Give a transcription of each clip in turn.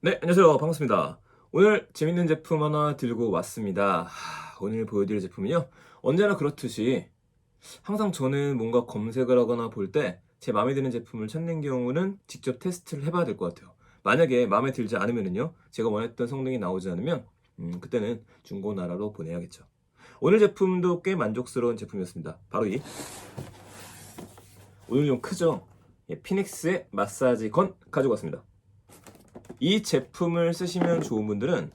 네, 안녕하세요. 반갑습니다. 오늘 재밌는 제품 하나 들고 왔습니다. 오늘 보여드릴 제품은요. 언제나 그렇듯이 항상 저는 뭔가 검색을 하거나 볼 때 제 마음에 드는 제품을 찾는 경우는 직접 테스트를 해봐야 될 것 같아요. 만약에 마음에 들지 않으면요. 제가 원했던 성능이 나오지 않으면 그때는 중고나라로 보내야겠죠. 오늘 제품도 꽤 만족스러운 제품이었습니다. 바로 오늘 좀 크죠? 피닉스의 마사지 건 가지고 왔습니다. 이 제품을 쓰시면 좋은 분들은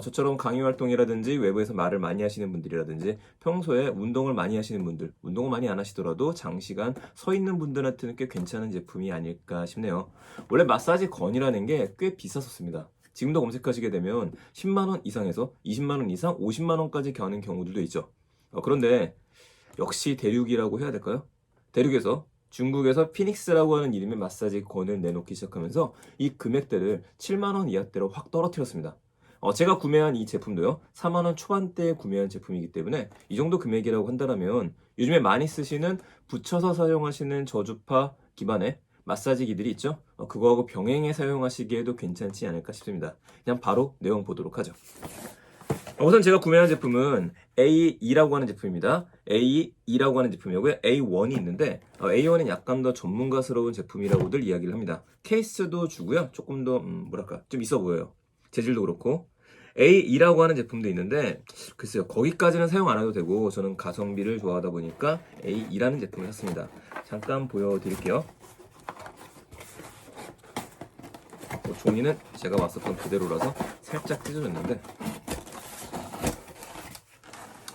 저처럼 강의 활동이라든지 외부에서 말을 많이 하시는 분들이라든지 평소에 운동을 많이 하시는 분들, 운동을 많이 안 하시더라도 장시간 서 있는 분들한테는 꽤 괜찮은 제품이 아닐까 싶네요. 원래 마사지 건이라는 게 꽤 비쌌었습니다. 지금도 검색하시게 되면 10만 원 이상에서 20만 원 이상, 50만 원까지 가는 경우들도 있죠. 그런데 역시 대륙이라고 해야 될까요? 대륙에서 중국에서 피닉스라고 하는 이름의 마사지 건을 내놓기 시작하면서 이 금액대를 7만 원 이하대로 확 떨어뜨렸습니다. 제가 구매한 이 제품도요, 4만 원 초반대에 구매한 제품이기 때문에 이 정도 금액이라고 한다면 요즘에 많이 쓰시는 붙여서 사용하시는 저주파 기반의 마사지기들이 있죠? 그거하고 병행해 사용하시기에도 괜찮지 않을까 싶습니다. 그냥 바로 내용 보도록 하죠. 우선 제가 구매한 제품은 A2라고 하는 제품입니다. A2라고 하는 제품이고요. A1이 있는데 A1은 약간 더 전문가스러운 제품이라고들 이야기를 합니다. 케이스도 주고요. 조금 더 뭐랄까 좀 있어 보여요. 재질도 그렇고. A2라고 하는 제품도 있는데 글쎄요. 거기까지는 사용 안 해도 되고 저는 가성비를 좋아하다 보니까 A2라는 제품을 샀습니다. 잠깐 보여드릴게요. 종이는 제가 왔었던 그대로라서 살짝 찢어졌는데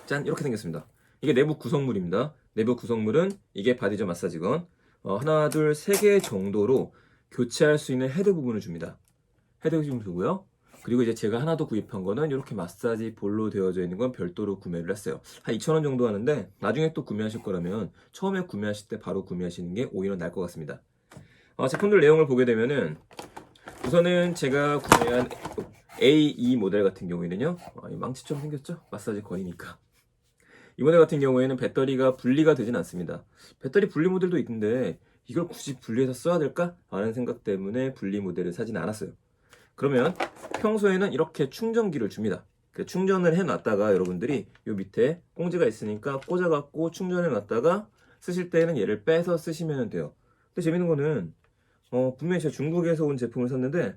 짠 이렇게 생겼습니다. 이게 내부 구성물입니다. 내부 구성물은 이게 바디저 마사지건 하나 둘 세 개 정도로 교체할 수 있는 헤드 부분을 줍니다. 헤드 좀 주고요. 그리고 이제 제가 하나 더 구입한 거는 이렇게 마사지 볼로 되어져 있는 건 별도로 구매를 했어요. 한 2,000원 정도 하는데 나중에 또 구매하실 거라면 처음에 구매하실 때 바로 구매하시는 게 오히려 나을 것 같습니다. 제품들 내용을 보게 되면은 우선은 제가 구매한 A2 모델 같은 경우에는요. 망치처럼 생겼죠? 마사지 건이니까. 이 모델 같은 경우에는 배터리가 분리가 되진 않습니다. 배터리 분리 모델도 있는데 이걸 굳이 분리해서 써야 될까? 라는 생각 때문에 분리 모델을 사진 않았어요. 그러면 평소에는 이렇게 충전기를 줍니다. 충전을 해놨다가 여러분들이 이 밑에 꽁지가 있으니까 꽂아갖고 충전해놨다가 쓰실 때는 얘를 빼서 쓰시면 돼요. 근데 재밌는 거는 분명히 제가 중국에서 온 제품을 샀는데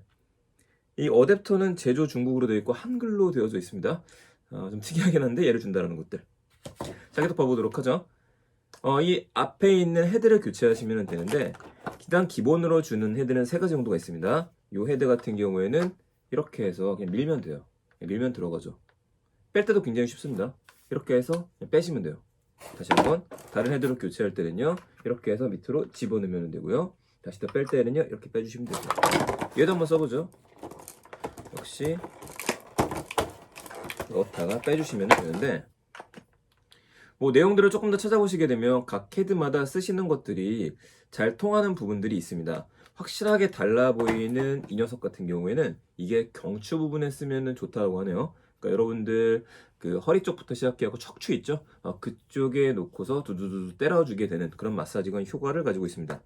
이 어댑터는 제조 중국으로 되어 있고 한글로 되어져 있습니다. 좀 특이하긴 한데 얘를 준다는 것들. 자, 계속 봐보도록 하죠. 이 앞에 있는 헤드를 교체하시면 되는데 일단 기본으로 주는 헤드는 세 가지 정도가 있습니다. 이 헤드 같은 경우에는 이렇게 해서 그냥 밀면 돼요. 밀면 들어가죠. 뺄 때도 굉장히 쉽습니다. 이렇게 해서 그냥 빼시면 돼요. 다시 한번 다른 헤드로 교체할 때는요. 이렇게 해서 밑으로 집어넣으면 되고요. 다시 더 뺄 때는요. 이렇게 빼주시면 되고요. 얘도 한번 써보죠. 역시 넣었다가 빼주시면 되는데 내용들을 조금 더 찾아보시게 되면 각 헤드마다 쓰시는 것들이 잘 통하는 부분들이 있습니다. 확실하게 달라 보이는 이 녀석 같은 경우에는 이게 경추 부분에 쓰면 좋다고 하네요. 그러니까 여러분들 그 허리 쪽부터 시작해서 척추 있죠? 그쪽에 놓고서 두두두 때려주게 되는 그런 마사지건 효과를 가지고 있습니다.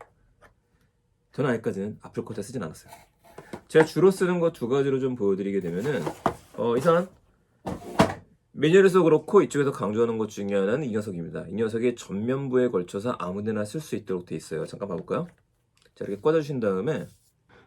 저는 아직까지는 아플 것 같아 쓰진 않았어요. 제가 주로 쓰는 거 두 가지로 좀 보여드리게 되면은 이상 매뉴얼에서 그렇고 이쪽에서 강조하는 것 중에 하나는 이 녀석입니다. 이 녀석이 전면부에 걸쳐서 아무데나 쓸 수 있도록 되어 있어요. 잠깐 봐볼까요? 자, 이렇게 꽂아주신 다음에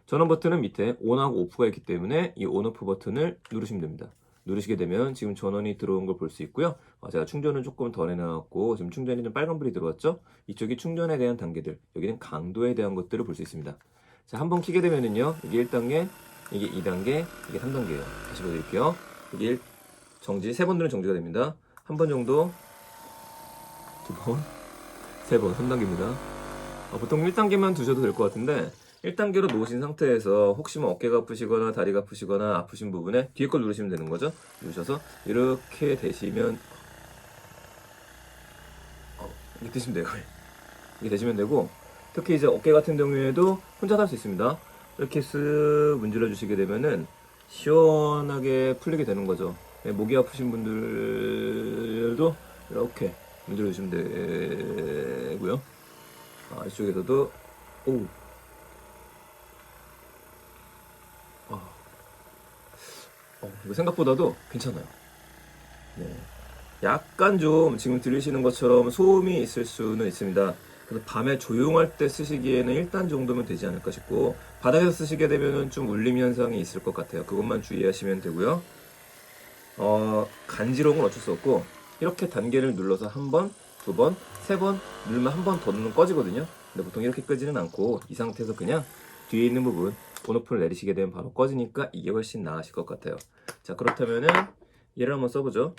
전원 버튼은 밑에 ON하고 OFF가 있기 때문에 이 ON/OFF 버튼을 누르시면 됩니다. 누르시게 되면 지금 전원이 들어온 걸 볼 수 있고요. 제가 충전을 조금 덜 해놔갖고 지금 충전이 좀 빨간불이 들어왔죠? 이쪽이 충전에 대한 단계들, 여기는 강도에 대한 것들을 볼 수 있습니다. 자, 한번 키게 되면은요, 이게 1단계, 이게 2단계, 이게 3단계예요. 다시 보여드릴게요. 이게 1, 정지, 3번 누르면 정지가 됩니다. 한 번 정도, 2번, 3번, 3단계입니다. 보통 1단계만 두셔도 될 것 같은데 1단계로 놓으신 상태에서 혹시 어깨가 아프시거나 다리가 아프시거나 아프신 부분에 뒤에 걸 누르시면 되는 거죠. 누르셔서 이렇게 되시면 이렇게 되시면 돼요. 이렇게 되시면 되고 특히 이제 어깨 같은 경우에도 혼자 할 수 있습니다. 이렇게 쓱 문질러 주시게 되면은 시원하게 풀리게 되는 거죠. 목이 아프신 분들도 이렇게 문질러 주시면 되고요. 이쪽에서도 이거 생각보다도 괜찮아요. 네. 약간 좀 지금 들리시는 것처럼 소음이 있을 수는 있습니다. 그래서 밤에 조용할 때 쓰시기에는 1단 정도면 되지 않을까 싶고, 바닥에서 쓰시게 되면은 좀 울림 현상이 있을 것 같아요. 그것만 주의하시면 되고요. 간지러운 건 어쩔 수 없고, 이렇게 단계를 눌러서 한 번, 두 번, 세 번 누르면 한 번 더 누르면 꺼지거든요. 근데 보통 이렇게 끄지는 않고 이 상태에서 그냥 뒤에 있는 부분 온오프를 내리시게 되면 바로 꺼지니까 이게 훨씬 나으실 것 같아요. 자, 그렇다면은 얘를 한번 써보죠.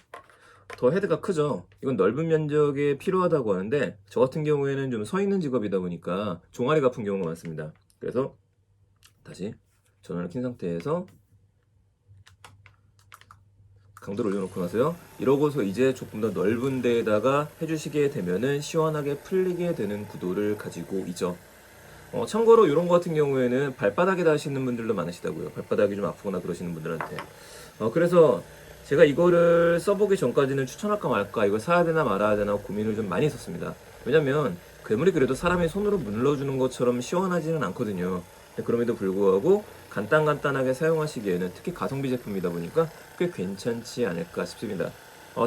더 헤드가 크죠. 이건 넓은 면적에 필요하다고 하는데 저 같은 경우에는 좀 서 있는 직업이다 보니까 종아리가 아픈 경우가 많습니다. 그래서 다시 전원을 킨 상태에서 강도를 올려놓고 나서요. 이러고서 이제 조금 더 넓은 데에다가 해주시게 되면은 시원하게 풀리게 되는 구도를 가지고 있죠. 참고로 이런 거 같은 경우에는 발바닥에다 하시는 분들도 많으시다고요. 발바닥이 좀 아프거나 그러시는 분들한테. 그래서 제가 이거를 써보기 전까지는 추천할까 말까, 이걸 사야 되나 말아야 되나 고민을 좀 많이 했었습니다. 왜냐면 괴물이 그래도 사람이 손으로 눌러주는 것처럼 시원하지는 않거든요. 그럼에도 불구하고 간단하게 사용하시기에는 특히 가성비 제품이다 보니까 꽤 괜찮지 않을까 싶습니다.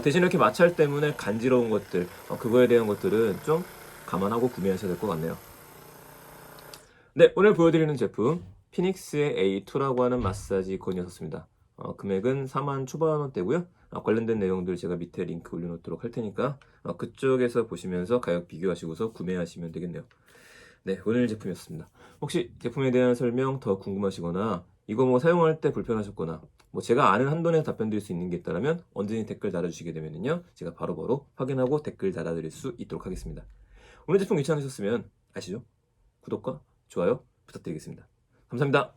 대신 이렇게 마찰 때문에 간지러운 것들, 그거에 대한 것들은 좀 감안하고 구매하셔야 될 것 같네요. 네, 오늘 보여드리는 제품 피닉스의 A2라고 하는 마사지 건이었습니다. 금액은 4만 초반원대고요. 관련된 내용들 제가 밑에 링크 올려놓도록 할 테니까 그쪽에서 보시면서 가격 비교하시고서 구매하시면 되겠네요. 네, 오늘 제품이었습니다. 혹시 제품에 대한 설명 더 궁금하시거나 이거 뭐 사용할 때 불편하셨거나 뭐 제가 아는 한도 내에 답변 드릴 수 있는 게 있다면 언제든지 댓글 달아주시게 되면요 제가 바로바로 확인하고 댓글 달아드릴 수 있도록 하겠습니다. 오늘 제품 괜찮으셨으면 아시죠? 구독과 좋아요 부탁드리겠습니다. 감사합니다.